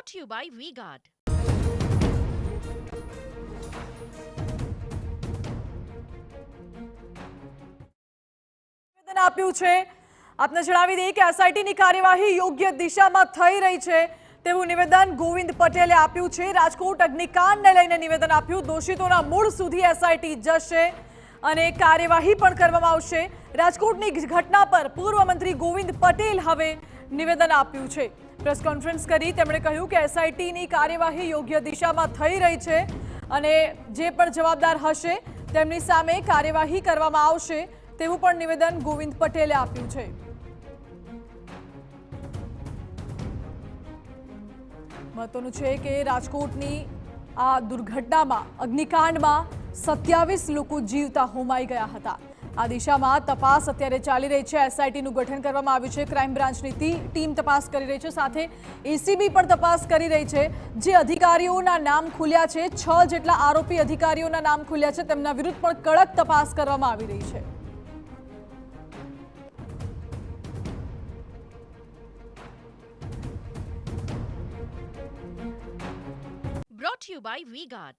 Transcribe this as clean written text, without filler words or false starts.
brought to you by V-Guard. નિવેદન આપ્યું છે આપને જણાવી દઈએ કે એસઆઈટીની કાર્યવાહી યોગ્ય દિશામાં થઈ રહી છે તેવું નિવેદન ગોવિંદ પટેલે આપ્યું છે। રાજકોટ અગ્નિકાંડને લઈને નિવેદન આપ્યું। દોષિતોના મૂળ સુધી એસઆઈટી જશે અને કાર્યવાહી પણ કરવામાં આવશે। રાજકોટની ઘટના પર પૂર્વ મંત્રી ગોવિંદ પટેલ હવે નિવેદન આપ્યું છે। પ્રેસ કોન્ફરન્સ કરી તેમણે કહ્યું કે એસઆઈટીની કાર્યવાહી યોગ્ય દિશામાં થઈ રહી છે અને જે પણ જવાબદાર હશે તેમની સામે કાર્યવાહી કરવામાં આવશે તેવું પણ નિવેદન ગોવિંદ પટેલે આપ્યું છે। મહત્વનું છે કે રાજકોટની આ દુર્ઘટનામાં અગ્નિકાંડમાં 27 લોકો જીવતા હોમાઈ ગયા હતા। આ દિશામાં તપાસ અત્યારે ચાલી રહી છે। એસઆઈટીનું ગઠન કરવામાં આવ્યું છે। ક્રાઇમ બ્રાન્ચની ટીમ તપાસ કરી રહી છે, સાથે એસીબી પણ તપાસ કરી રહી છે। જે અધિકારીઓના નામ ખુલ્યા છે, 6 જેટલા આરોપી અધિકારીઓના નામ ખુલ્યા છે, તેમના વિરુદ્ધ પણ કડક તપાસ કરવામાં આવી રહી છે। Brought to you by V-Guard.